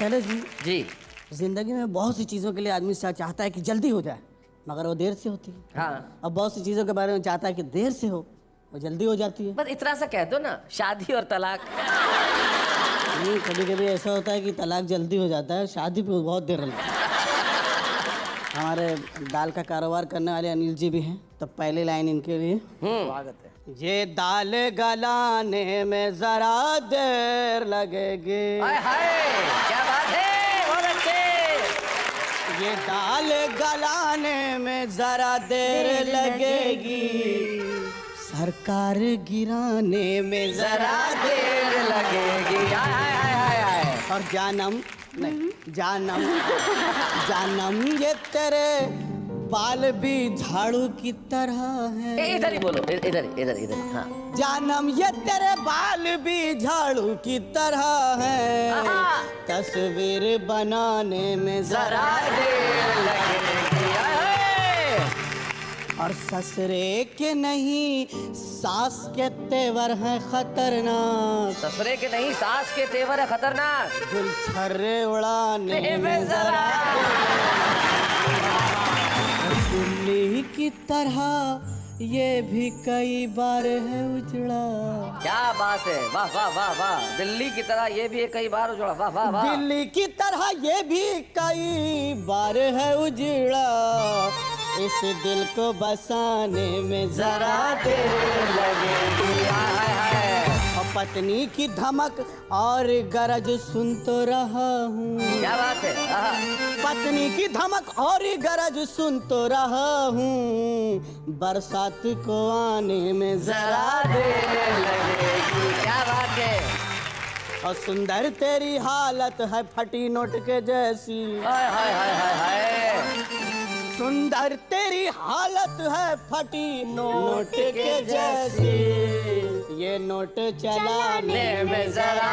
शैलेश जी, जी जिंदगी में बहुत सी चीज़ों के लिए आदमी चाहता है कि जल्दी हो जाए, मगर वो देर से होती है। हाँ, अब बहुत सी चीज़ों के बारे में चाहता है कि देर से हो, वो जल्दी हो जाती है। बस इतना सा कह दो ना, शादी और तलाक। नहीं, कभी कभी ऐसा होता है कि तलाक जल्दी हो जाता है, शादी पे बहुत देर लगती है। हमारे दाल का कारोबार करने वाले अनिल जी भी हैं, तो पहली लाइन इनके लिए स्वागत है। ये दाल गलाने में जरा देर लगेगी। हाय हाय, क्या बात है, बहुत अच्छे। ये दाल गलाने में जरा देर लगेगी, सरकार गिराने में जरा देर लगेगी। हाय हाय हाय हाय हाय। और जानम नहीं, जानम ये तेरे बाल भी झाड़ू की तरह है। इधर ही बोलो, इधर इधर इधर। हाँ, जानम ये तेरे बाल भी झाड़ू की तरह है, तस्वीर बनाने में जरा देर लगेगी। हाय हाय। और ससुरे के नहीं सास के तेवर हैं खतरनाक, ससुरे के नहीं सास के तेवर है खतरनाक, गुलछर्रे उड़ाने में जरा दिल्ली की तरह ये भी कई बार है उजड़ा। क्या बात है, वाह वाह वाह वाह। दिल्ली की तरह ये भी कई बार उजड़ा, वाह वाह वाह। दिल्ली की तरह ये भी कई बार है उजड़ा, इस दिल को बसाने में जरा देर लगेगी। हाय हाय। और पत्नी की धमक और गरज सुन तो रहा हूँ। क्या बात है। पत्नी की धमक और गरज सुन तो रहा हूँ, बरसात को आने में जरा देर लगेगी। क्या बात है। और सुंदर तेरी हालत है फटी नोट के जैसी। हाय हाय हाय हाय हाय। सुंदर तेरी हालत है फटी नोट के जैसी, ये नोट चलाने में जरा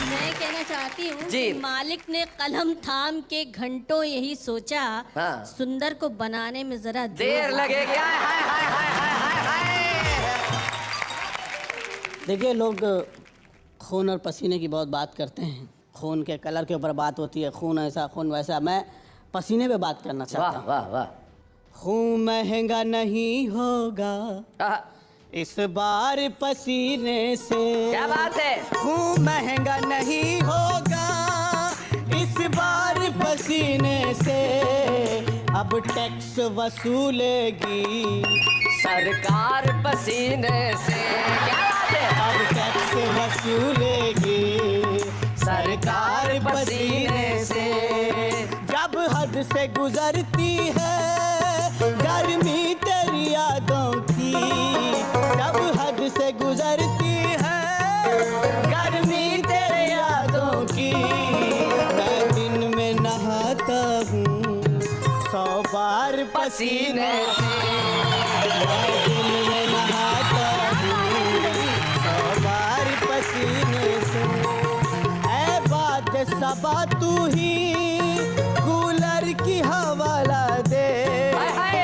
मैं कहना चाहती हूँ जी। कि मालिक ने कलम थाम के घंटों यही सोचा, हाँ। सुंदर को बनाने में जरा देर लगेगी। हाय हाय हाय हाय हाय हाय। देखिए, लोग खून और पसीने की बहुत बात करते हैं, खून के कलर के ऊपर बात होती है, खून ऐसा खून वैसा। मैं पसीने पे बात करना चाहता हूँ। वाह वाह वाह। खून महंगा नहीं होगा इस बार पसीने से। क्या बात है। खून महंगा नहीं होगा इस बार पसीने से, अब टैक्स वसूलेगी सरकार पसीने से। क्या बात है। अब टैक्स वसूलेगी सरकार पसीने से। जब हद से गुजरती है गर्मी तेरी यादों की, जब हद से गुजरती है गर्मी तेरी यादों की, मैं दिन में नहाता हूँ 100 बार पसीने से। मैं दिन में नहाता हूँ 100 बार पसीने से। ऐ बात सबा तू ही कूलर की हवाला दे। हाय हाय।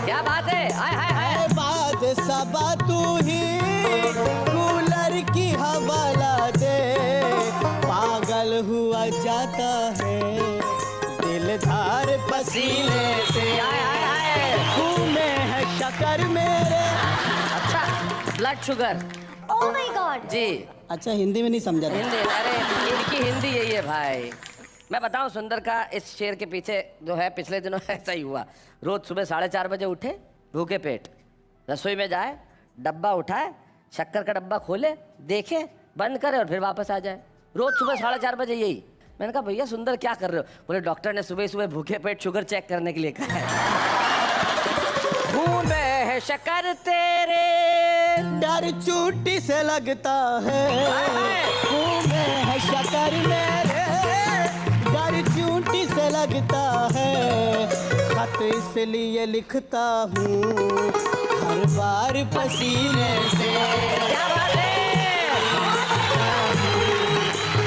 क्या बात है। हाय हाय हाय। ऐ बात सबा तू ही कूलर की हवाला दे। पागल हुआ जाता है दिलदार पसीने से। हाय हाय हाय। खून में है शक्कर मेरे। अच्छा, blood sugar. Oh my god. जी। अच्छा, हिंदी में नहीं समझा था। हिंदी, अरे इनकी हिंदी यही है भाई। मैं बताऊं, सुंदर का इस शेर के पीछे जो है, पिछले दिनों ऐसा ही हुआ। रोज सुबह 4:30 बजे उठे, भूखे पेट रसोई में जाए, डब्बा उठाए, शक्कर का डब्बा खोले, देखे, बंद करे और फिर वापस आ जाए। रोज सुबह 4:30 बजे यही। मैंने कहा भैया सुंदर क्या कर रहे हो? बोले डॉक्टर ने सुबह सुबह भूखे पेट शुगर चेक करने के लिए कहा है। खून में है शक्कर तेरे, डर चोटी से लगता है। खून में है शक्कर मेरे, डर चोटी से लगता है। खत इसलिए लिखता हूँ हर बार पसीने से। क्या बात है।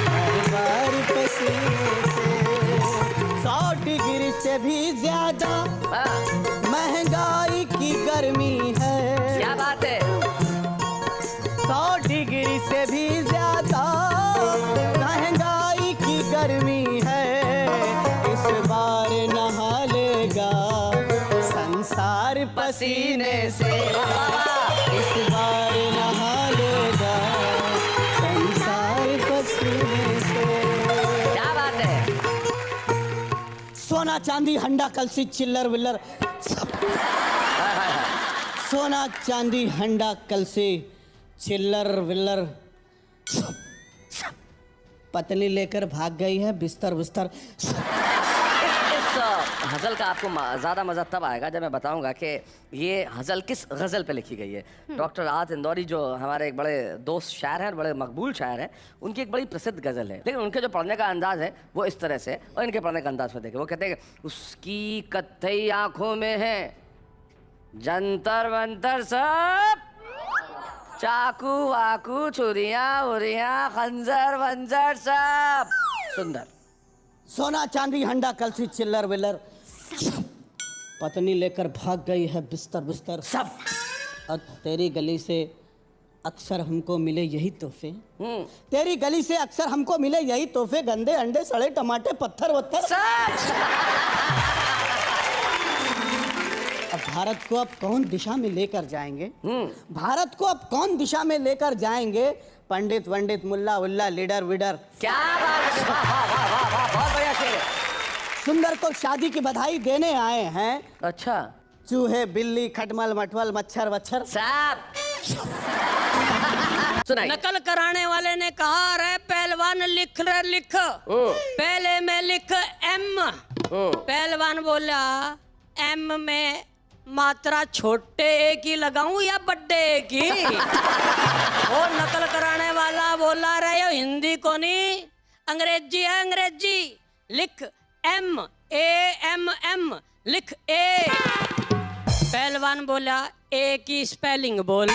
हर बार पसीने से। 100 डिग्री से भी ज्यादा महंगाई की गर्मी है। क्या बात है। 100 डिग्री से भी ज्यादा चांदी हंडा कलसी चिल्लर विल्लर सोना चांदी हंडा कलसी चिल्लर विल्लर पतली लेकर भाग गई है बिस्तर बिस्तर। इस गज़ल का आपको ज़्यादा मज़ा तब आएगा जब मैं बताऊंगा कि ये गज़ल किस गज़ल पे लिखी गई है। डॉक्टर आज़ इंदौरी जो हमारे एक बड़े दोस्त शायर हैं और बड़े मकबूल शायर हैं, उनकी एक बड़ी प्रसिद्ध गज़ल है, लेकिन उनके जो पढ़ने का अंदाज़ है वो इस तरह से, और इनके पढ़ने का अंदाज़ में देखें। वो कहते हैं कि उसकी कत्थई आँखों में है जंतर मंतर सब, चाकू वाकू छुरियाँ उरियाँ खंजर वंजर सब। सुंदर। सोना चांदी हंडा कलसी चिल्लर विल्लर पत्नी लेकर भाग गई है बिस्तर बिस्तर सब। और तेरी गली से अक्सर हमको मिले यही तोहफे, तेरी गली से अक्सर हमको मिले यही तोहफे, गंदे अंडे सड़े टमाटे पत्थर वत्थर सब। अब भारत को अब कौन दिशा में लेकर जाएंगे, भारत को अब कौन दिशा में लेकर जाएंगे, पंडित वंडित मुल्ला उल्ला लीडर विडर। क्या बात है, वाह वाह वाह वाह वाह, बहुत बढ़िया शेर है। सुंदर को शादी की बधाई देने आए हैं, अच्छा। चूहे बिल्ली खटमल मटमल मच्छर वच्छर साहब सुनाइए। नकल कराने वाले ने कहा, अरे पहलवान लिख रे लिख, पहले में लिख एम। पहलवान बोला, एम में मात्रा छोटे ए की लगाऊं या बड्डे ए की? और नकल कराने वाला बोला, रहे हो हिंदी को नहीं, अंग्रेजी है अंग्रेजी, लिख एम ए एम एम, लिख ए। पहलवान बोला, ए की स्पेलिंग बोल।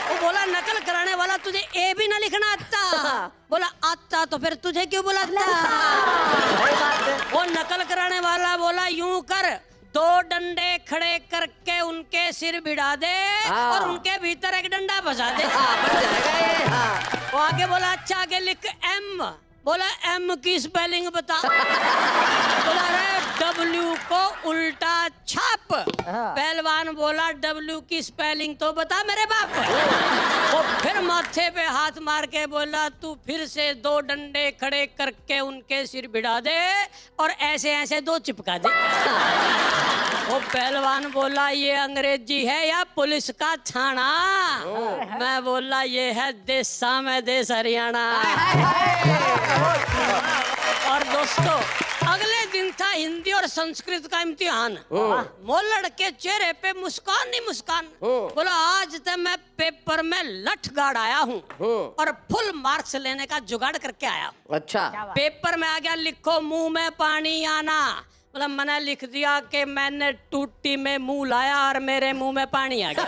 वो बोला, नकल कराने वाला तुझे ए भी ना लिखना आता? बोला आता तो फिर तुझे क्यों बुलाता? वो नकल कराने वाला बोला, यूं कर, दो डंडे खड़े करके उनके सिर भिड़ा दे और उनके भीतर एक डंडा फंसा दे। वो आगे बोला, अच्छा आगे लिख एम। बोला एम की स्पेलिंग बता। बोला रे डब्ल्यू को उल्टा छाप। पहलवान बोला, डब्ल्यू की स्पेलिंग तो बता मेरे बाप। वो फिर माथे पे हाथ मार के बोला, तू फिर से दो डंडे खड़े करके उनके सिर भिड़ा दे और ऐसे ऐसे दो चिपका दे। वो पहलवान बोला, ये अंग्रेजी है या पुलिस का थाना? मैं बोला, ये है देसा में देश हरियाणा। और दोस्तों, अगले दिन था हिंदी और संस्कृत का इम्तिहान। वो लड़के चेहरे पे मुस्कान ही मुस्कान। बोला, आज तक मैं पेपर में लठ गाड़ आया हूँ और फुल मार्क्स लेने का जुगाड़ करके आया। अच्छा। पेपर में आ गया, लिखो मुंह में पानी आना। मतलब मैंने लिख दिया कि मैंने टूटी में मुंह लाया और मेरे मुंह में पानी आ गया।